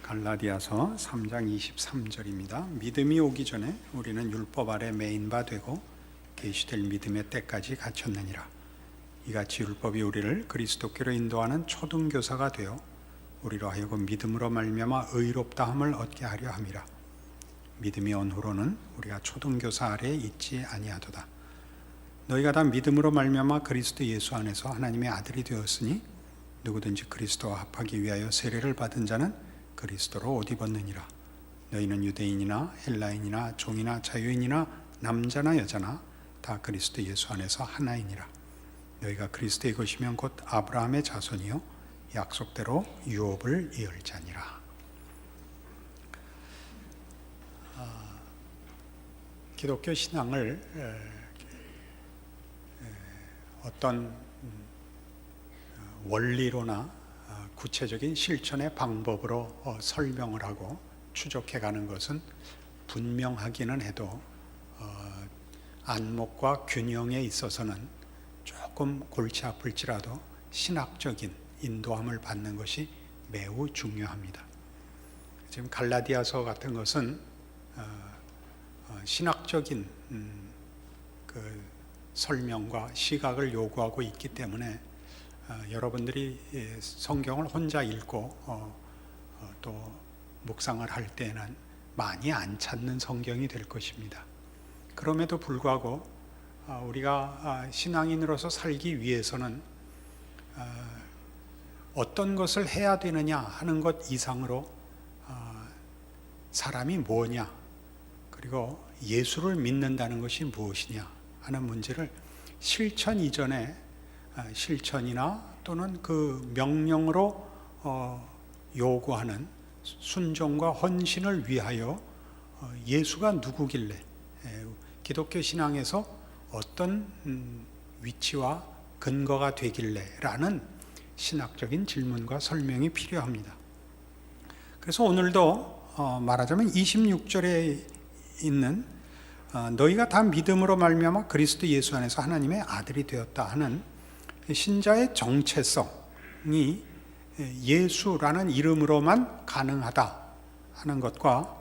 갈라디아서 3장 23절입니다. 믿음이 오기 전에 우리는 율법 아래 매인 바 되고 계시될 믿음의 때까지 갇혔느니라. 이같이 율법이 우리를 그리스도께로 인도하는 초등교사가 되어 우리로 하여금 믿음으로 말미암아 의롭다함을 얻게 하려 함이라. 믿음이 온 후로는 우리가 초등교사 아래에 있지 아니하도다. 너희가 다 믿음으로 말미암아 그리스도 예수 안에서 하나님의 아들이 되었으니 누구든지 그리스도와 합하기 위하여 세례를 받은 자는 그리스도로 옷 입었느니라. 너희는 유대인이나 헬라인이나 종이나 자유인이나 남자나 여자나 다 그리스도 예수 안에서 하나이니라. 너희가 그리스도의 것이면 곧 아브라함의 자손이요 약속대로 유업을 이을 자니라. 기독교 신앙을 어떤 원리로나 구체적인 실천의 방법으로 설명을 하고 추적해가는 것은 분명하기는 해도 안목과 균형에 있어서는 조금 골치 아플지라도 신학적인 인도함을 받는 것이 매우 중요합니다. 지금 갈라디아서 같은 것은 신학적인 그 설명과 시각을 요구하고 있기 때문에 여러분들이 성경을 혼자 읽고 또 묵상을 할 때는 많이 안 찾는 성경이 될 것입니다. 그럼에도 불구하고 우리가 신앙인으로서 살기 위해서는 어떤 것을 해야 되느냐 하는 것 이상으로 사람이 뭐냐, 그리고 예수를 믿는다는 것이 무엇이냐 하는 문제를 실천 이전에 실천이나 또는 그 명령으로 요구하는 순종과 헌신을 위하여 예수가 누구길래, 기독교 신앙에서 어떤 위치와 근거가 되길래 라는 신학적인 질문과 설명이 필요합니다. 그래서 오늘도 말하자면 26절에 있는 너희가 다 믿음으로 말미암아 그리스도 예수 안에서 하나님의 아들이 되었다 하는 신자의 정체성이 예수라는 이름으로만 가능하다 하는 것과,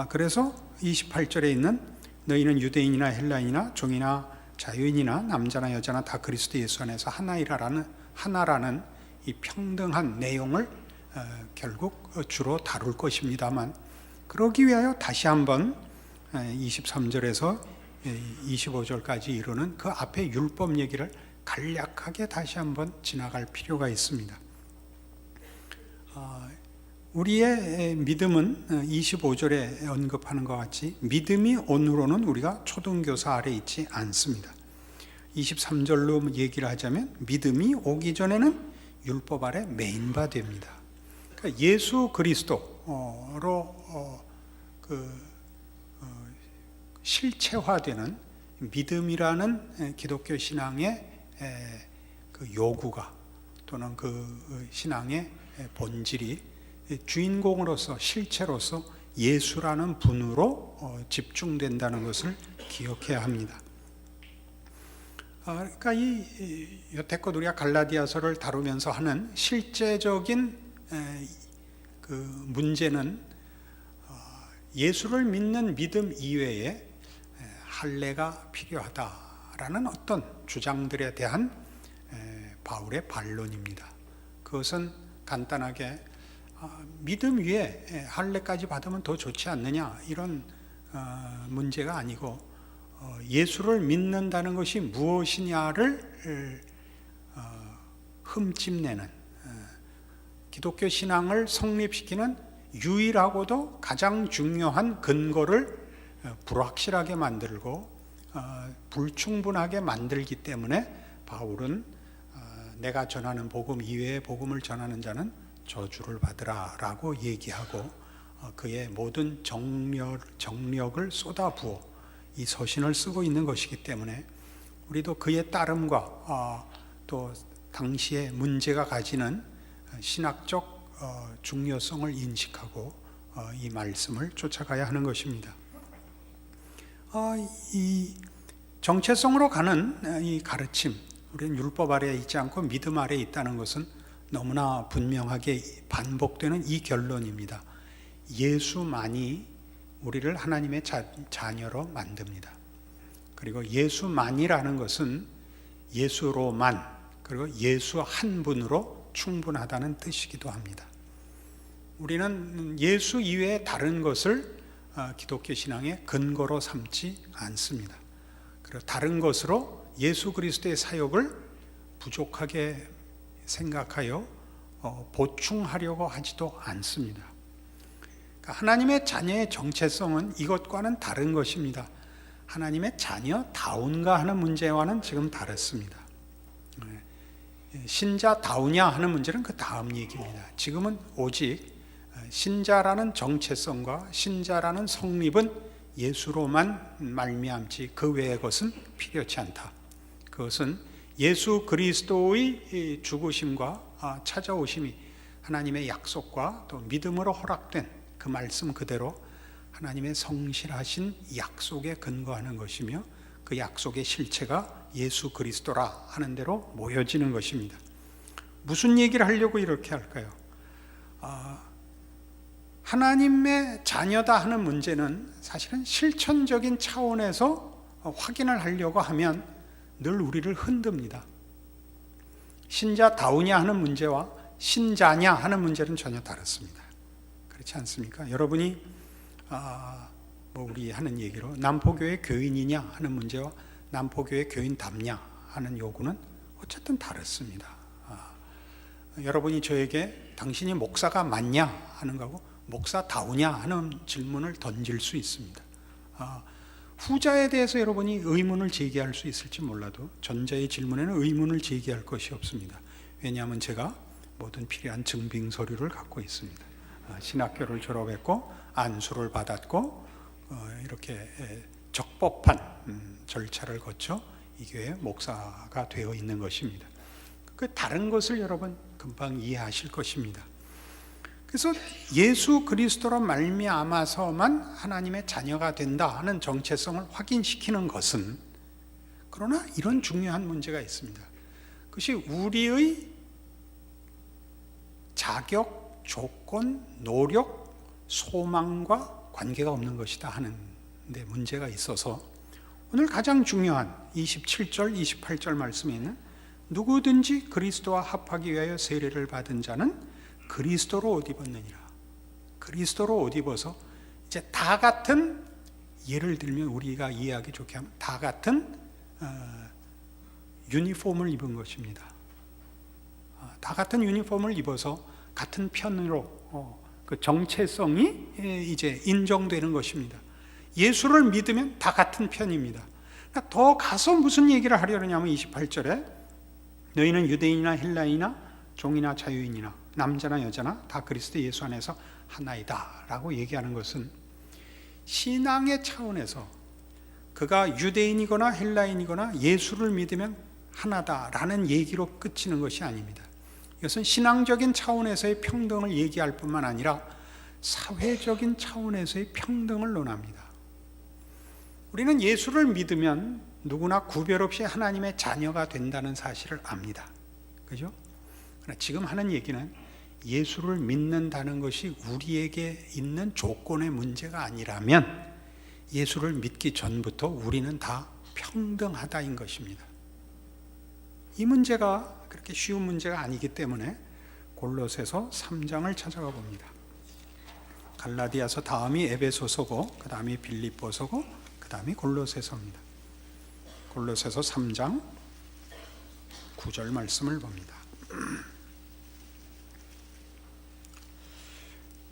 그래서 28절에 있는 너희는 유대인이나 헬라인이나 종이나 자유인이나 남자나 여자나 다 그리스도 예수 안에서 하나라는 이 평등한 내용을 결국 주로 다룰 것입니다만, 그러기 위하여 다시 한번 23절에서 25절까지 이루는 그 앞에 율법 얘기를 간략하게 다시 한번 지나갈 필요가 있습니다. 우리의 믿음은 25절에 언급하는 것 같이 믿음이 온 후로는 우리가 초등교사 아래 있지 않습니다. 23절로 얘기를 하자면 믿음이 오기 전에는 율법 아래 매인 바 됩니다. 그러니까 예수 그리스도로 실체화되는 믿음이라는 기독교 신앙의 그 요구가, 또는 그 신앙의 본질이 주인공으로서 실체로서 예수라는 분으로 집중된다는 것을 기억해야 합니다. 그러니까 여태껏 우리가 갈라디아서를 다루면서 하는 실제적인 그 문제는 예수를 믿는 믿음 이외에 할례가 필요하다라는 어떤 주장들에 대한 바울의 반론입니다. 그것은 간단하게 믿음 위에 할례까지 받으면 더 좋지 않느냐 이런 문제가 아니고, 예수를 믿는다는 것이 무엇이냐를 흠집내는, 기독교 신앙을 성립시키는 유일하고도 가장 중요한 근거를 불확실하게 만들고 불충분하게 만들기 때문에 바울은 내가 전하는 복음 이외의 복음을 전하는 자는 저주를 받으라 라고 얘기하고, 그의 모든 정력을 쏟아부어 이 서신을 쓰고 있는 것이기 때문에 우리도 그의 따름과 또 당시의 문제가 가지는 신학적 중요성을 인식하고 이 말씀을 쫓아가야 하는 것입니다. 이 정체성으로 가는 이 가르침, 우리는 율법 아래에 있지 않고 믿음 아래에 있다는 것은 너무나 분명하게 반복되는 이 결론입니다. 예수만이 우리를 하나님의 자녀로 만듭니다. 그리고 예수만이라는 것은 예수로만, 그리고 예수 한 분으로 충분하다는 뜻이기도 합니다. 우리는 예수 이외에 다른 것을 기독교 신앙의 근거로 삼지 않습니다. 그리고 다른 것으로 예수 그리스도의 사역을 부족하게 생각하여 보충하려고 하지도 않습니다. 하나님의 자녀의 정체성은 이것과는 다른 것입니다. 하나님의 자녀다운가 하는 문제와는 지금 다릅니다. 신자다우냐 하는 문제는 그 다음 얘기입니다. 지금은 오직 신자라는 정체성과 신자라는 성립은 예수로만 말미암지 그 외의 것은 필요치 않다. 그것은 예수 그리스도의 죽으심과 찾아오심이 하나님의 약속과 또 믿음으로 허락된 그 말씀 그대로 하나님의 성실하신 약속에 근거하는 것이며, 그 약속의 실체가 예수 그리스도라 하는 대로 모여지는 것입니다. 무슨 얘기를 하려고 이렇게 할까요? 하나님의 자녀다 하는 문제는 사실은 실천적인 차원에서 확인을 하려고 하면 늘 우리를 흔듭니다. 신자다우냐 하는 문제와 신자냐 하는 문제는 전혀 다릅니다. 그렇지 않습니까? 여러분이 우리 하는 얘기로 남포교회 교인이냐 하는 문제와 남포교회 교인답냐 하는 요구는 어쨌든 다릅니다. 여러분이 저에게 당신이 목사가 맞냐 하는 거하고 목사다우냐 하는 질문을 던질 수 있습니다. 후자에 대해서 여러분이 의문을 제기할 수 있을지 몰라도 전자의 질문에는 의문을 제기할 것이 없습니다. 왜냐하면 제가 모든 필요한 증빙 서류를 갖고 있습니다. 신학교를 졸업했고 안수를 받았고 이렇게 적법한 절차를 거쳐 이 교회 목사가 되어 있는 것입니다. 그 다른 것을 여러분 금방 이해하실 것입니다. 그래서 예수 그리스도로 말미암아서만 하나님의 자녀가 된다 하는 정체성을 확인시키는 것은, 그러나 이런 중요한 문제가 있습니다. 그것이 우리의 자격, 조건, 노력, 소망과 관계가 없는 것이다 하는 데 문제가 있어서 오늘 가장 중요한 27절, 28절 말씀에 있는 누구든지 그리스도와 합하기 위하여 세례를 받은 자는 그리스도로 옷 입었느니라. 그리스도로 옷 입어서 이제 다 같은, 예를 들면 우리가 이해하기 좋게 하면 다 같은 유니폼을 입은 것입니다. 다 같은 유니폼을 입어서 같은 편으로 그 정체성이 이제 인정되는 것입니다. 예수를 믿으면 다 같은 편입니다. 더 가서 무슨 얘기를 하려냐면 28절에 너희는 유대인이나 헬라인이나 종이나 자유인이나 남자나 여자나 다 그리스도 예수 안에서 하나이다 라고 얘기하는 것은 신앙의 차원에서 그가 유대인이거나 헬라인이거나 예수를 믿으면 하나다라는 얘기로 그치는 것이 아닙니다. 이것은 신앙적인 차원에서의 평등을 얘기할 뿐만 아니라 사회적인 차원에서의 평등을 논합니다. 우리는 예수를 믿으면 누구나 구별 없이 하나님의 자녀가 된다는 사실을 압니다. 그죠? 그러나 지금 하는 얘기는 예수를 믿는다는 것이 우리에게 있는 조건의 문제가 아니라면 예수를 믿기 전부터 우리는 다 평등하다인 것입니다. 이 문제가 그렇게 쉬운 문제가 아니기 때문에 골로새서 3장을 찾아가 봅니다. 갈라디아서 다음이 에베소서고 그 다음이 빌립보서고 그 다음이 골로새서입니다. 골로새서 3장 9절 말씀을 봅니다.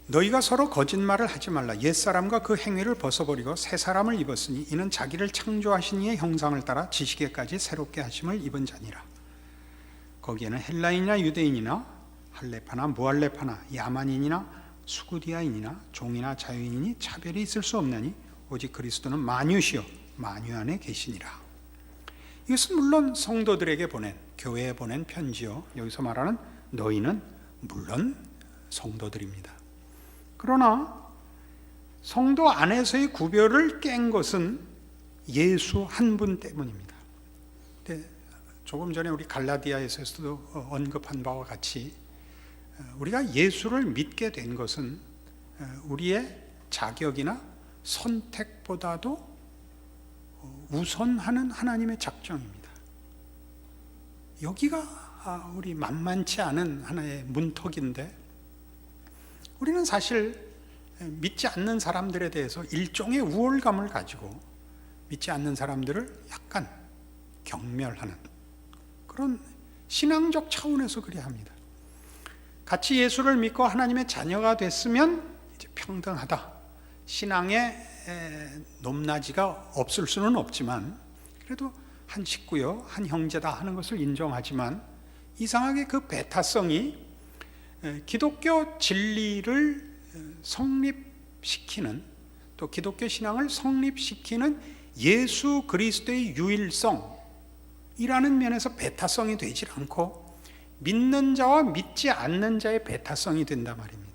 너희가 서로 거짓말을 하지 말라. 옛사람과 그 행위를 벗어버리고 새 사람을 입었으니 이는 자기를 창조하신 이의 형상을 따라 지식에까지 새롭게 하심을 입은 자니라. 거기에는 헬라인이나 유대인이나 할레파나 무할레파나 야만인이나 수구디아인이나 종이나 자유인이니 차별이 있을 수 없나니 오직 그리스도는 만유시요 만유 안에 계시니라. 이것은 물론 성도들에게 보낸, 교회에 보낸 편지요, 여기서 말하는 너희는 물론 성도들입니다. 그러나 성도 안에서의 구별을 깬 것은 예수 한 분 때문입니다. 조금 전에 우리 갈라디아에서도 언급한 바와 같이 우리가 예수를 믿게 된 것은 우리의 자격이나 선택보다도 우선하는 하나님의 작정입니다. 여기가 우리 만만치 않은 하나의 문턱인데, 우리는 사실 믿지 않는 사람들에 대해서 일종의 우월감을 가지고 믿지 않는 사람들을 약간 경멸하는 그런 신앙적 차원에서 그래야 합니다. 같이 예수를 믿고 하나님의 자녀가 됐으면 이제 평등하다. 신앙의 높낮이가 없을 수는 없지만 그래도 한 식구요, 한 형제다 하는 것을 인정하지만, 이상하게 그 배타성이 기독교 진리를 성립시키는, 또 기독교 신앙을 성립시키는 예수 그리스도의 유일성이라는 면에서 배타성이 되질 않고 믿는 자와 믿지 않는 자의 배타성이 된단 말입니다.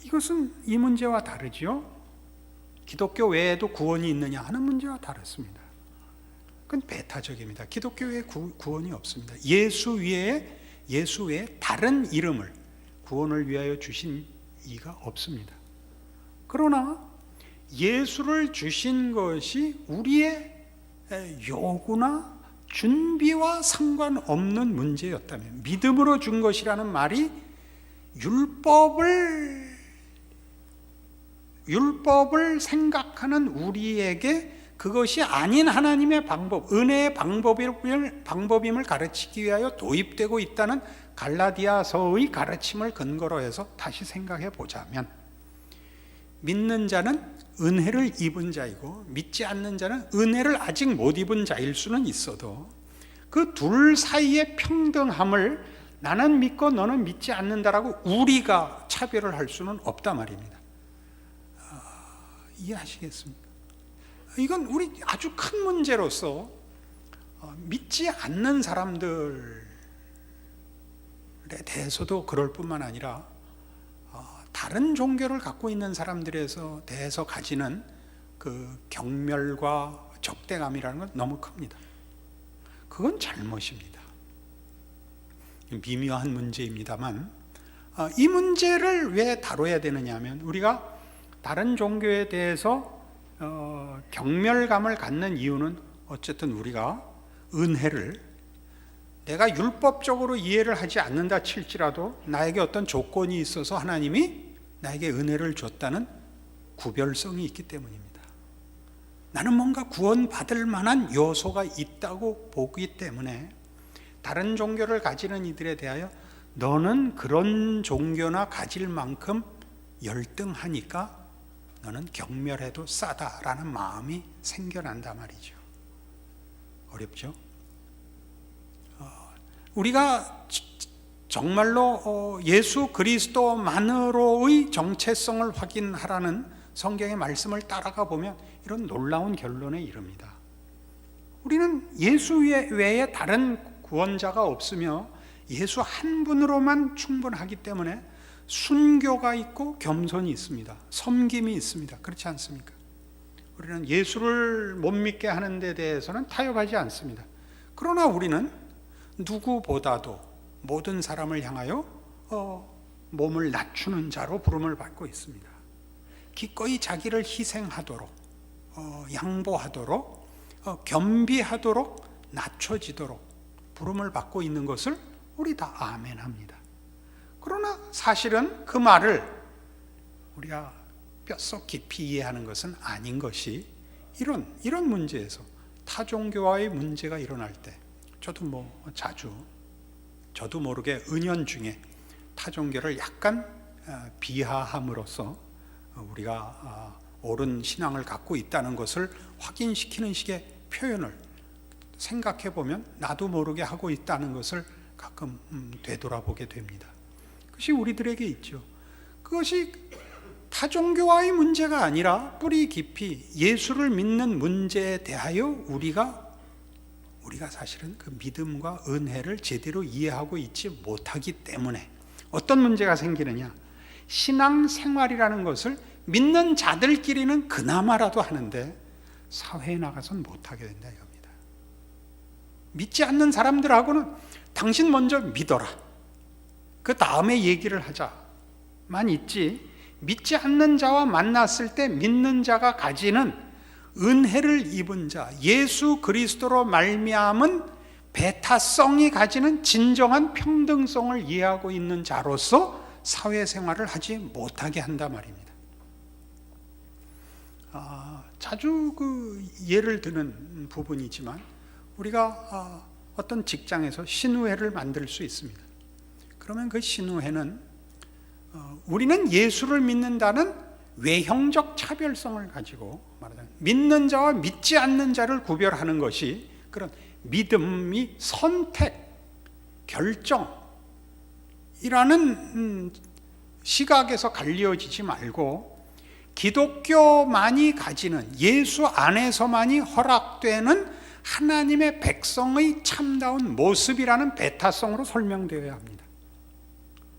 이것은 이 문제와 다르지요. 기독교 외에도 구원이 있느냐 하는 문제와 다릅니다. 그건 배타적입니다. 기독교 외에 구원이 없습니다. 예수 외에 다른 이름을 구원을 위하여 주신 이가 없습니다. 그러나 예수를 주신 것이 우리의 요구나 준비와 상관없는 문제였다면, 믿음으로 준 것이라는 말이 율법을 생각하는 우리에게 그것이 아닌 하나님의 방법, 은혜의 방법임을 가르치기 위하여 도입되고 있다는 갈라디아서의 가르침을 근거로 해서 다시 생각해 보자면, 믿는 자는 은혜를 입은 자이고 믿지 않는 자는 은혜를 아직 못 입은 자일 수는 있어도 그 둘 사이의 평등함을 나는 믿고 너는 믿지 않는다라고 우리가 차별을 할 수는 없단 말입니다. 이해하시겠습니까? 이건 우리 아주 큰 문제로서 믿지 않는 사람들에 대해서도 그럴 뿐만 아니라 다른 종교를 갖고 있는 사람들에서 대해서 가지는 그 경멸과 적대감이라는 건 너무 큽니다. 그건 잘못입니다. 미묘한 문제입니다만, 이 문제를 왜 다뤄야 되느냐 하면, 우리가 다른 종교에 대해서 경멸감을 갖는 이유는 어쨌든 우리가 은혜를, 내가 율법적으로 이해를 하지 않는다 칠지라도 나에게 어떤 조건이 있어서 하나님이 나에게 은혜를 줬다는 구별성이 있기 때문입니다. 나는 뭔가 구원받을 만한 요소가 있다고 보기 때문에 다른 종교를 가지는 이들에 대하여 너는 그런 종교나 가질 만큼 열등하니까 너는 경멸해도 싸다라는 마음이 생겨난단 말이죠. 어렵죠? 우리가 정말로 예수 그리스도만으로의 정체성을 확인하라는 성경의 말씀을 따라가 보면 이런 놀라운 결론에 이릅니다. 우리는 예수 외에 다른 구원자가 없으며 예수 한 분으로만 충분하기 때문에 순교가 있고 겸손이 있습니다. 섬김이 있습니다. 그렇지 않습니까? 우리는 예수를 못 믿게 하는 데 대해서는 타협하지 않습니다. 그러나 우리는 누구보다도 모든 사람을 향하여 몸을 낮추는 자로 부름을 받고 있습니다. 기꺼이 자기를 희생하도록, 양보하도록, 겸비하도록, 낮춰지도록 부름을 받고 있는 것을 우리 다 아멘합니다. 그러나 사실은 그 말을 우리가 뼛속 깊이 이해하는 것은 아닌 것이, 이런 문제에서 타종교와의 문제가 일어날 때, 저도 자주 저도 모르게 은연중에 타종교를 약간 비하함으로써 우리가 옳은 신앙을 갖고 있다는 것을 확인시키는 식의 표현을 생각해 보면 나도 모르게 하고 있다는 것을 가끔 되돌아보게 됩니다. 그것이 우리들에게 있죠. 그것이 타종교와의 문제가 아니라 뿌리 깊이 예수를 믿는 문제에 대하여 우리가 사실은 그 믿음과 은혜를 제대로 이해하고 있지 못하기 때문에 어떤 문제가 생기느냐, 신앙생활이라는 것을 믿는 자들끼리는 그나마라도 하는데 사회에 나가서는 못하게 된다 이겁니다. 믿지 않는 사람들하고는 당신 먼저 믿어라, 그 다음에 얘기를 하자, 있지, 믿지 않는 자와 만났을 때 믿는 자가 가지는 은혜를 입은 자, 예수 그리스도로 말미암은 배타성이 가지는 진정한 평등성을 이해하고 있는 자로서 사회생활을 하지 못하게 한단 말입니다. 자주 그 예를 드는 부분이지만 우리가 어떤 직장에서 신우회를 만들 수 있습니다. 그러면 그 신우회는 우리는 예수를 믿는다는 외형적 차별성을 가지고 말하자면 믿는 자와 믿지 않는 자를 구별하는 것이 그런 믿음이 선택, 결정이라는 시각에서 갈려지지 말고 기독교만이 가지는 예수 안에서만이 허락되는 하나님의 백성의 참다운 모습이라는 배타성으로 설명되어야 합니다.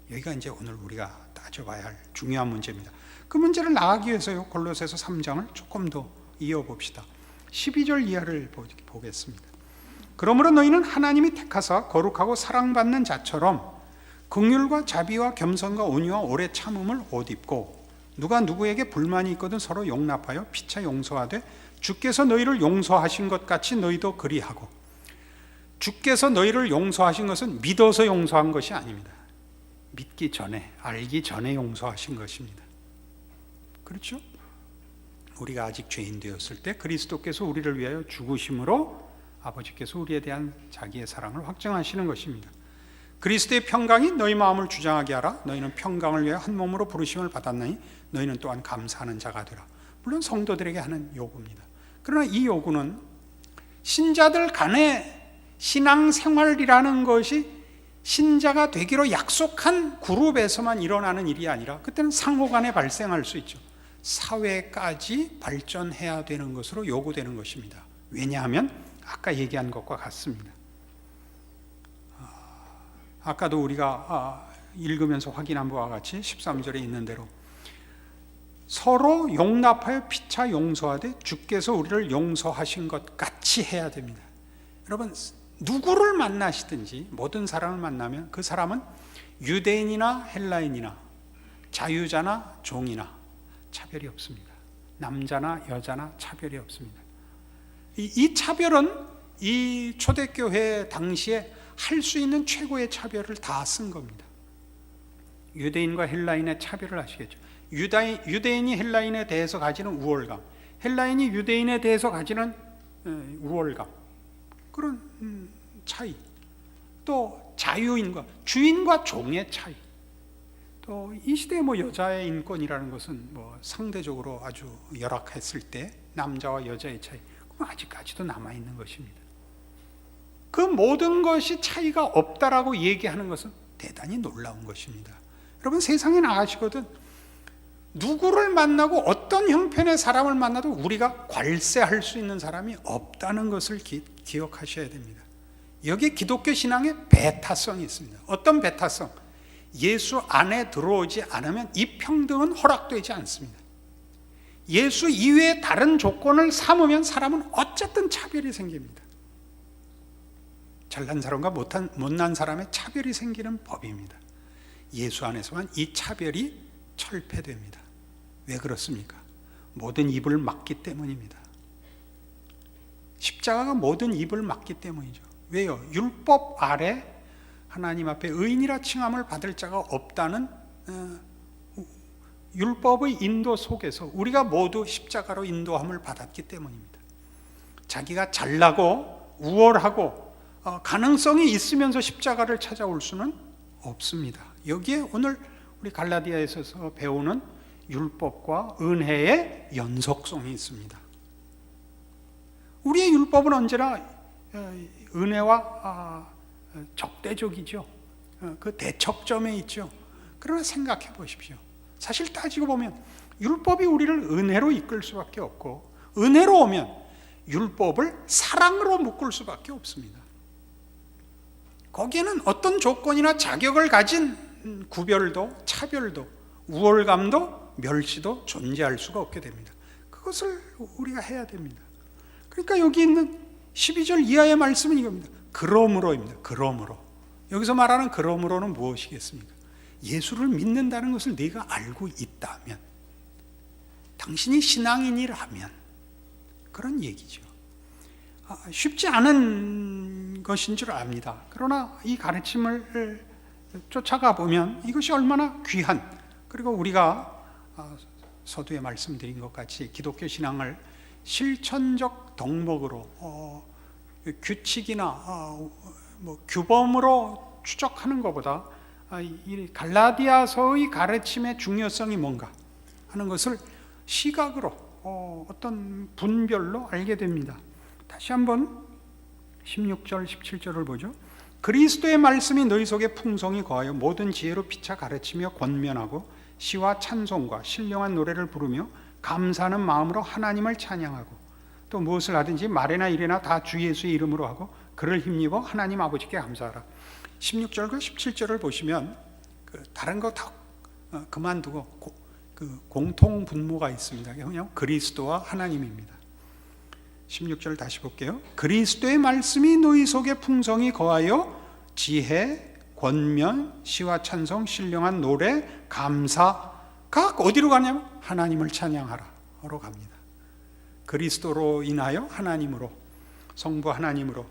여기가 이제 오늘 우리가 따져봐야 할 중요한 문제입니다. 그 문제를 나가기 위해서요, 골로새서 3장을 조금 더 이어봅시다. 12절 이하를 보겠습니다. 그러므로 너희는 하나님이 택하사 거룩하고 사랑받는 자처럼 긍휼과 자비와 겸손과 온유와 오래 참음을 옷 입고 누가 누구에게 불만이 있거든 서로 용납하여 피차 용서하되 주께서 너희를 용서하신 것 같이 너희도 그리하고. 주께서 너희를 용서하신 것은 믿어서 용서한 것이 아닙니다. 믿기 전에, 알기 전에 용서하신 것입니다. 그렇죠? 우리가 아직 죄인 되었을 때 그리스도께서 우리를 위하여 죽으심으로 아버지께서 우리에 대한 자기의 사랑을 확증하시는 것입니다. 그리스도의 평강이 너희 마음을 주장하게 하라. 너희는 평강을 위하여 한 몸으로 부르심을 받았나니 너희는 또한 감사하는 자가 되라. 물론 성도들에게 하는 요구입니다. 그러나 이 요구는 신자들 간의 신앙생활이라는 것이 신자가 되기로 약속한 그룹에서만 일어나는 일이 아니라 그때는 상호 간에 발생할 수 있죠. 사회까지 발전해야 되는 것으로 요구되는 것입니다. 왜냐하면 아까 얘기한 것과 같습니다. 아까도 우리가 읽으면서 확인한 바와 같이 13절에 있는 대로 서로 용납하여 피차 용서하되 주께서 우리를 용서하신 것 같이 해야 됩니다. 여러분, 누구를 만나시든지 모든 사람을 만나면 그 사람은 유대인이나 헬라인이나 자유자나 종이나 차별이 없습니다. 남자나 여자나 차별이 없습니다. 이 차별은 이 초대교회 당시에 할 수 있는 최고의 차별을 다 쓴 겁니다. 유대인과 헬라인의 차별을 아시겠죠? 유대인이 헬라인에 대해서 가지는 우월감, 헬라인이 유대인에 대해서 가지는 우월감, 그런 차이, 또 자유인과 주인과 종의 차이, 또 이 시대의 여자의 인권이라는 것은 상대적으로 아주 열악했을 때 남자와 여자의 차이, 그건 아직까지도 남아 있는 것입니다. 그 모든 것이 차이가 없다라고 얘기하는 것은 대단히 놀라운 것입니다. 여러분, 세상에 나가시거든 누구를 만나고 어떤 형편의 사람을 만나도 우리가 괄세할 수 있는 사람이 없다는 것을 기억하셔야 됩니다. 여기에 기독교 신앙의 배타성이 있습니다. 어떤 배타성? 예수 안에 들어오지 않으면 이 평등은 허락되지 않습니다. 예수 이외의 다른 조건을 삼으면 사람은 어쨌든 차별이 생깁니다. 잘난 사람과 못난 사람의 차별이 생기는 법입니다. 예수 안에서만 이 차별이 철폐됩니다. 왜 그렇습니까? 모든 입을 막기 때문입니다. 십자가가 모든 입을 막기 때문이죠. 왜요? 율법 아래 하나님 앞에 의인이라 칭함을 받을 자가 없다는 율법의 인도 속에서 우리가 모두 십자가로 인도함을 받았기 때문입니다. 자기가 잘나고 우월하고 가능성이 있으면서 십자가를 찾아올 수는 없습니다. 여기에 오늘 우리 갈라디아에서 배우는 율법과 은혜의 연속성이 있습니다. 우리의 율법은 언제나 은혜와 적대적이죠. 그 대척점에 있죠. 그러나 생각해 보십시오. 사실 따지고 보면 율법이 우리를 은혜로 이끌 수밖에 없고, 은혜로 오면 율법을 사랑으로 묶을 수밖에 없습니다. 거기에는 어떤 조건이나 자격을 가진 구별도, 차별도, 우월감도, 멸시도 존재할 수가 없게 됩니다. 그것을 우리가 해야 됩니다. 그러니까 여기 있는 12절 이하의 말씀은 이겁니다. 그러므로입니다. 그러므로. 여기서 말하는 그러므로는 무엇이겠습니까? 예수를 믿는다는 것을 네가 알고 있다면, 당신이 신앙인이라면 그런 얘기죠. 쉽지 않은 것인 줄 압니다. 그러나 이 가르침을 쫓아가 보면 이것이 얼마나 귀한, 그리고 우리가 서두에 말씀드린 것 같이 기독교 신앙을 실천적 덕목으로 규칙이나 규범으로 추적하는 것보다 이 갈라디아서의 가르침의 중요성이 뭔가 하는 것을 시각으로 어떤 분별로 알게 됩니다. 다시 한번 16절 17절을 보죠. 그리스도의 말씀이 너희 속에 풍성히 거하여 모든 지혜로 피차 가르치며 권면하고 시와 찬송과 신령한 노래를 부르며 감사하는 마음으로 하나님을 찬양하고 또 무엇을 하든지 말이나 일이나 다 주 예수의 이름으로 하고 그를 힘입어 하나님 아버지께 감사하라. 16절과 17절을 보시면 다른 거 다 그만두고 공통 분모가 있습니다. 그냥 그리스도와 하나님입니다. 16절 다시 볼게요. 그리스도의 말씀이 너희 속에 풍성히 거하여 지혜, 권면, 시와 찬송, 신령한 노래, 감사가 어디로 가냐면 하나님을 찬양하라로 갑니다. 그리스도로 인하여 하나님으로, 성부 하나님으로.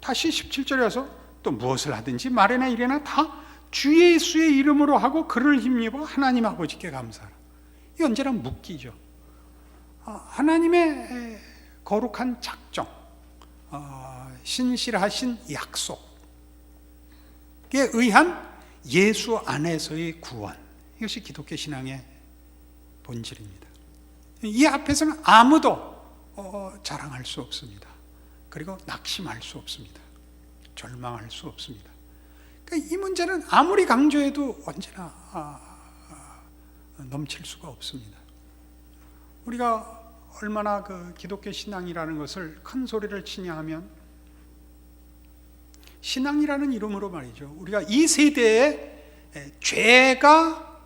다시 17절에 와서 또 무엇을 하든지 말이나 일이나 다 주 예수의 이름으로 하고 그를 힘입어 하나님 아버지께 감사하라. 이 언제나 묻기죠. 하나님의 거룩한 작정, 신실하신 약속에 의한 예수 안에서의 구원, 이것이 기독교 신앙의 본질입니다. 이 앞에서는 아무도 자랑할 수 없습니다. 그리고 낙심할 수 없습니다. 절망할 수 없습니다. 그러니까 이 문제는 아무리 강조해도 언제나 넘칠 수가 없습니다. 우리가 얼마나 기독교 신앙이라는 것을 큰 소리를 치냐 하면, 신앙이라는 이름으로 말이죠, 우리가 이 세대에 죄가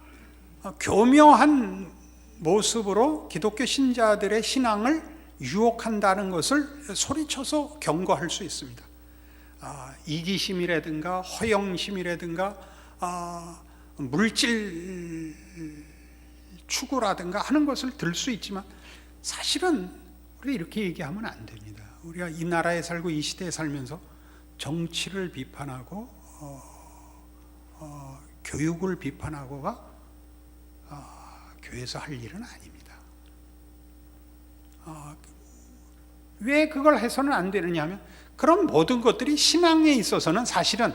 교묘한 모습으로 기독교 신자들의 신앙을 유혹한다는 것을 소리쳐서 경고할 수 있습니다. 이기심이라든가 허영심이라든가 물질 추구라든가 하는 것을 들 수 있지만, 사실은 우리가 이렇게 얘기하면 안 됩니다. 우리가 이 나라에 살고 이 시대에 살면서 정치를 비판하고 교육을 비판하고가 교회에서 할 일은 아닙니다. 왜 그걸 해서는 안 되느냐 하면, 그런 모든 것들이 신앙에 있어서는 사실은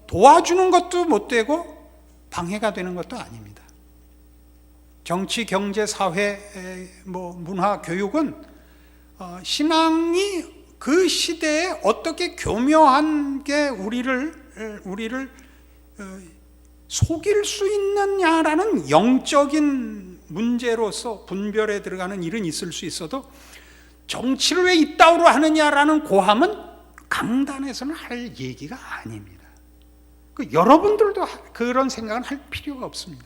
도와주는 것도 못 되고 방해가 되는 것도 아닙니다. 정치, 경제, 사회, 문화, 교육은 신앙이 그 시대에 어떻게 교묘한 게 우리를 속일 수 있느냐라는 영적인 문제로서 분별에 들어가는 일은 있을 수 있어도, 정치를 왜 이따위로 하느냐라는 고함은 강단에서는 할 얘기가 아닙니다. 여러분들도 그런 생각은 할 필요가 없습니다.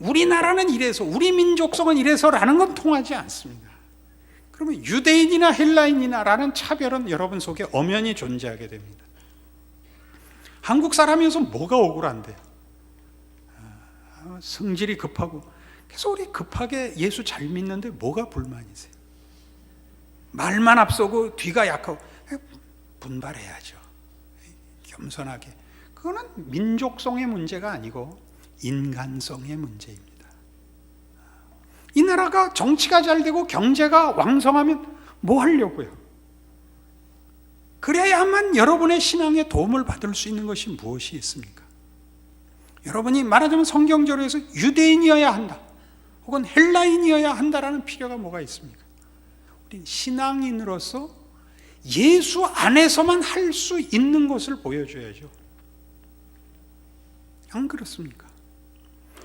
우리나라는 이래서, 우리 민족성은 이래서라는 건 통하지 않습니다. 그러면 유대인이나 헬라인이나라는 차별은 여러분 속에 엄연히 존재하게 됩니다. 한국 사람이어서 뭐가 억울한데요? 성질이 급하고, 그래서 우리 급하게 예수 잘 믿는데 뭐가 불만이세요? 말만 앞서고 뒤가 약하고, 분발해야죠. 겸손하게. 그거는 민족성의 문제가 아니고 인간성의 문제입니다. 이 나라가 정치가 잘 되고 경제가 왕성하면 뭐 하려고요? 그래야만 여러분의 신앙에 도움을 받을 수 있는 것이 무엇이 있습니까? 여러분이 말하자면 성경적으로 해서 유대인이어야 한다, 혹은 헬라인이어야 한다라는 필요가 뭐가 있습니까? 우리 신앙인으로서 예수 안에서만 할 수 있는 것을 보여줘야죠. 안 그렇습니까?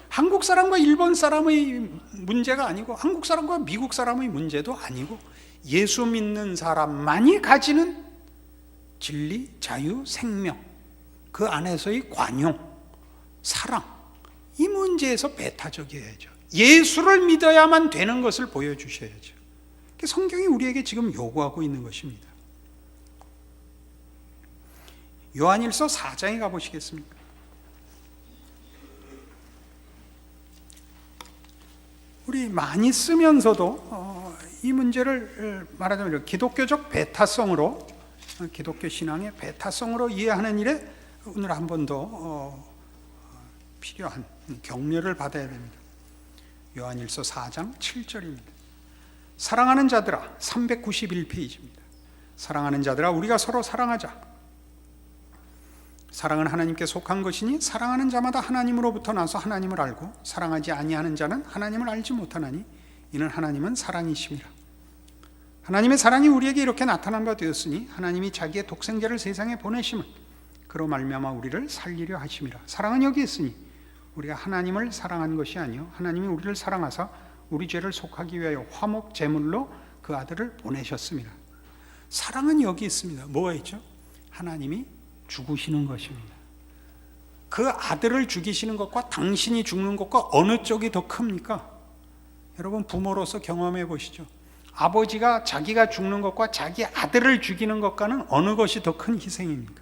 한국 사람과 일본 사람의 문제가 아니고, 한국 사람과 미국 사람의 문제도 아니고, 예수 믿는 사람만이 가지는 진리, 자유, 생명, 그 안에서의 관용, 사랑, 이 문제에서 배타적이어야죠. 예수를 믿어야만 되는 것을 보여주셔야죠. 성경이 우리에게 지금 요구하고 있는 것입니다. 요한일서 4장에 가보시겠습니까? 우리 많이 쓰면서도 이 문제를 말하자면 기독교적 배타성으로, 기독교 신앙의 배타성으로 이해하는 일에 오늘 한 번 더 필요한 격려를 받아야 됩니다. 요한일서 4장 7절입니다. 사랑하는 자들아, 391페이지입니다. 사랑하는 자들아, 우리가 서로 사랑하자. 사랑은 하나님께 속한 것이니 사랑하는 자마다 하나님으로부터 나서 하나님을 알고 사랑하지 아니하는 자는 하나님을 알지 못하나니 이는 하나님은 사랑이심이라. 하나님의 사랑이 우리에게 이렇게 나타난 바 되었으니 하나님이 자기의 독생자를 세상에 보내심은 그로 말미암아 우리를 살리려 하심이라. 사랑은 여기 있으니 우리가 하나님을 사랑한 것이 아니요 하나님이 우리를 사랑하사 우리 죄를 속하기 위하여 화목 제물로 그 아들을 보내셨습니다. 사랑은 여기 있습니다. 뭐가 있죠? 하나님이 죽으시는 것입니다. 그 아들을 죽이시는 것과 당신이 죽는 것과 어느 쪽이 더 큽니까? 여러분 부모로서 경험해 보시죠. 아버지가 자기가 죽는 것과 자기 아들을 죽이는 것과는 어느 것이 더 큰 희생입니까?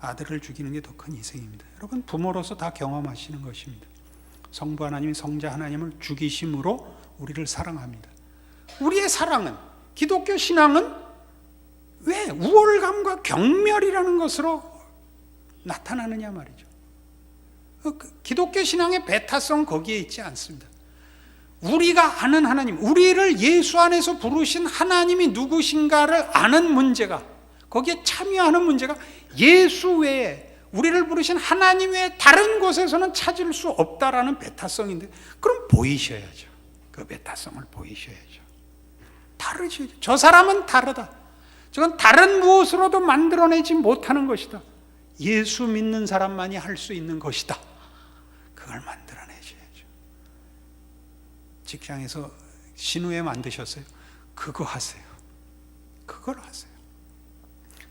아들을 죽이는 게 더 큰 희생입니다. 여러분 부모로서 다 경험하시는 것입니다. 성부 하나님이 성자 하나님을 죽이심으로 우리를 사랑합니다. 우리의 사랑은, 기독교 신앙은 왜 우월감과 경멸이라는 것으로 나타나느냐 말이죠. 기독교 신앙의 배타성 거기에 있지 않습니다. 우리가 아는 하나님, 우리를 예수 안에서 부르신 하나님이 누구신가를 아는 문제가, 거기에 참여하는 문제가 예수 외에, 우리를 부르신 하나님 외에 다른 곳에서는 찾을 수 없다라는 배타성인데, 그럼 보이셔야죠. 그 배타성을 보이셔야죠. 다르죠. 저 사람은 다르다. 저건 다른 무엇으로도 만들어내지 못하는 것이다. 예수 믿는 사람만이 할 수 있는 것이다. 그걸 만들어내셔야죠. 직장에서 신우회 만드셨어요. 그거 하세요. 그걸 하세요.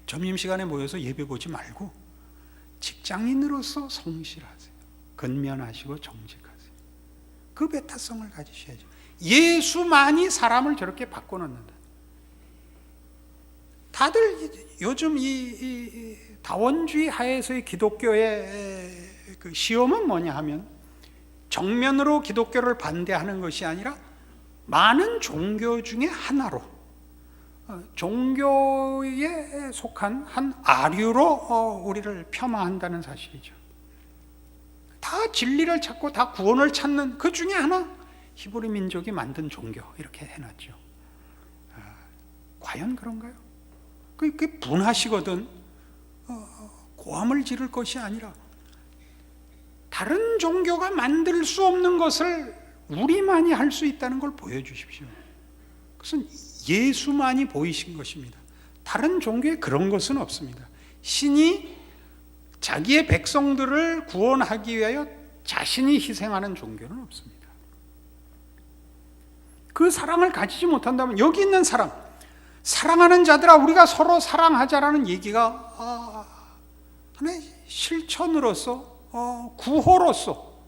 점심시간에 모여서 예배 보지 말고 직장인으로서 성실하세요. 근면하시고 정직하세요. 그 배타성을 가지셔야죠. 예수만이 사람을 저렇게 바꿔놓는다. 다들 요즘 이 다원주의 하에서의 기독교의 그 시험은 뭐냐 하면 정면으로 기독교를 반대하는 것이 아니라 많은 종교 중에 하나로, 종교에 속한 한 아류로 우리를 폄하한다는 사실이죠. 다 진리를 찾고 다 구원을 찾는 그 중에 하나, 히브리 민족이 만든 종교 이렇게 해놨죠. 과연 그런가요? 그게 분하시거든 고함을 지를 것이 아니라 다른 종교가 만들 수 없는 것을 우리만이 할 수 있다는 걸 보여주십시오. 그것은 예수만이 보이신 것입니다. 다른 종교에 그런 것은 없습니다. 신이 자기의 백성들을 구원하기 위하여 자신이 희생하는 종교는 없습니다. 그 사랑을 가지지 못한다면 여기 있는 사람, 사랑하는 자들아 우리가 서로 사랑하자라는 얘기가 하나의 실천으로서, 구호로서,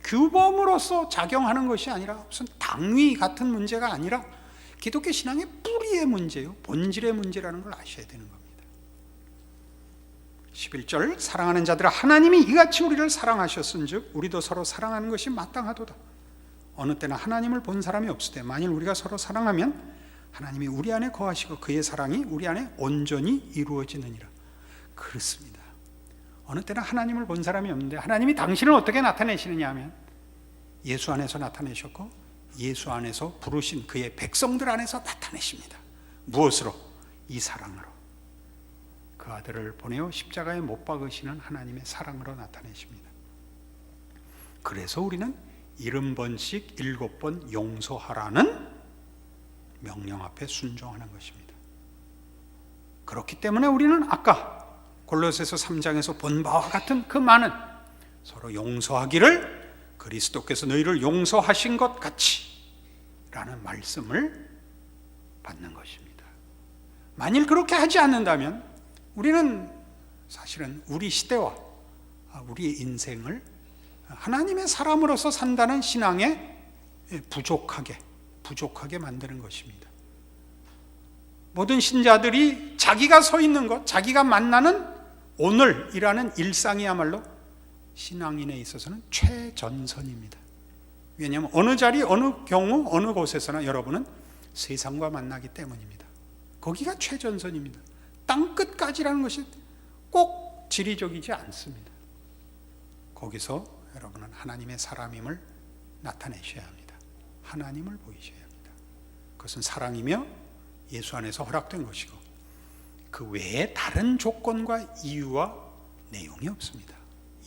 규범으로서 작용하는 것이 아니라 무슨 당위 같은 문제가 아니라 기독교 신앙의 뿌리의 문제요, 본질의 문제라는 걸 아셔야 되는 겁니다. 11절, 사랑하는 자들아 하나님이 이같이 우리를 사랑하셨은즉 우리도 서로 사랑하는 것이 마땅하도다. 어느 때나 하나님을 본 사람이 없으되 만일 우리가 서로 사랑하면 하나님이 우리 안에 거하시고 그의 사랑이 우리 안에 온전히 이루어지느니라. 그렇습니다. 어느 때나 하나님을 본 사람이 없는데 하나님이 당신을 어떻게 나타내시느냐 하면 예수 안에서 나타내셨고 예수 안에서 부르신 그의 백성들 안에서 나타내십니다. 무엇으로? 이 사랑으로. 그 아들을 보내어 십자가에 못 박으시는 하나님의 사랑으로 나타내십니다. 그래서 우리는 70번씩 7번 용서하라는 명령 앞에 순종하는 것입니다. 그렇기 때문에 우리는 아까 골로새서 3장에서 본 바와 같은 그 많은 서로 용서하기를 그리스도께서 너희를 용서하신 것 같이 라는 말씀을 받는 것입니다. 만일 그렇게 하지 않는다면 우리는 사실은 우리 시대와 우리의 인생을 하나님의 사람으로서 산다는 신앙에 부족하게 만드는 것입니다. 모든 신자들이 자기가 서 있는 것, 자기가 만나는 오늘이라는 일상이야말로 신앙인에 있어서는 최전선입니다. 왜냐하면 어느 자리, 어느 경우, 어느 곳에서나 여러분은 세상과 만나기 때문입니다. 거기가 최전선입니다. 땅끝까지라는 것이 꼭 지리적이지 않습니다. 거기서 여러분은 하나님의 사람임을 나타내셔야 합니다. 하나님을 보이셔야 합니다. 그것은 사랑이며 예수 안에서 허락된 것이고 그 외에 다른 조건과 이유와 내용이 없습니다.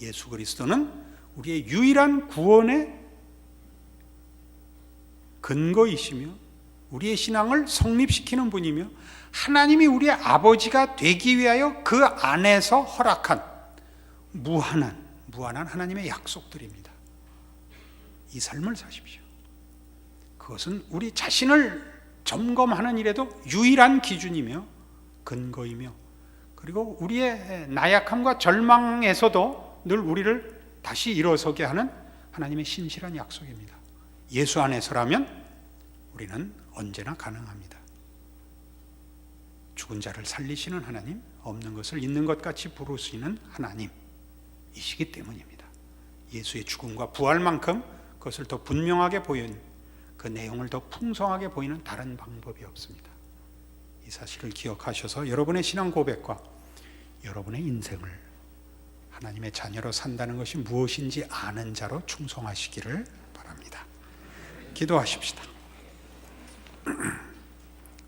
예수 그리스도는 우리의 유일한 구원의 근거이시며 우리의 신앙을 성립시키는 분이며 하나님이 우리의 아버지가 되기 위하여 그 안에서 허락한 무한한 하나님의 약속들입니다. 이 삶을 사십시오. 그것은 우리 자신을 점검하는 일에도 유일한 기준이며 근거이며 그리고 우리의 나약함과 절망에서도 늘 우리를 다시 일어서게 하는 하나님의 신실한 약속입니다. 예수 안에서라면 우리는 언제나 가능합니다. 죽은 자를 살리시는 하나님, 없는 것을 있는 것 같이 부르시는 하나님이시기 때문입니다. 예수의 죽음과 부활만큼 그것을 더 분명하게 보이는 그 내용을 더 풍성하게 보이는 다른 방법이 없습니다. 이 사실을 기억하셔서 여러분의 신앙 고백과 여러분의 인생을 하나님의 자녀로 산다는 것이 무엇인지 아는 자로 충성하시기를 바랍니다. 기도하십시다.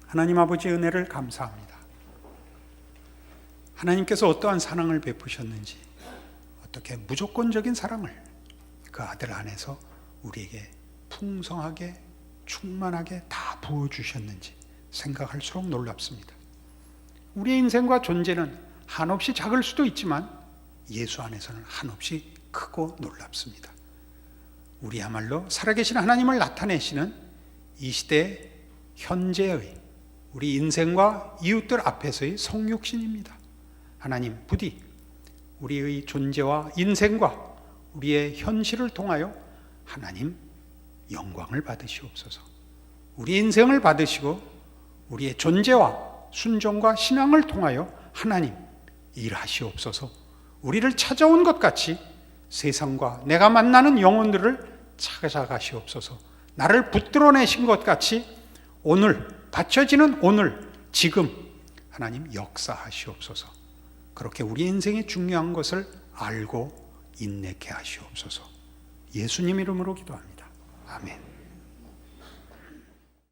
하나님 아버지의 은혜를 감사합니다. 하나님께서 어떠한 사랑을 베푸셨는지, 어떻게 무조건적인 사랑을 그 아들 안에서 우리에게 풍성하게 충만하게 다 부어주셨는지 생각할수록 놀랍습니다. 우리의 인생과 존재는 한없이 작을 수도 있지만 예수 안에서는 한없이 크고 놀랍습니다. 우리야말로 살아계신 하나님을 나타내시는 이 시대의 현재의 우리 인생과 이웃들 앞에서의 성육신입니다. 하나님 부디 우리의 존재와 인생과 우리의 현실을 통하여 하나님 영광을 받으시옵소서. 우리 인생을 받으시고 우리의 존재와 순종과 신앙을 통하여 하나님 일하시옵소서. 우리를 찾아온 것 같이 세상과 내가 만나는 영혼들을 찾아가시옵소서. 나를 붙들어내신 것 같이 오늘 바쳐지는 오늘 지금 하나님 역사하시옵소서. 그렇게 우리 인생의 중요한 것을 알고 인내케 하시옵소서. 예수님 이름으로 기도합니다. 아멘.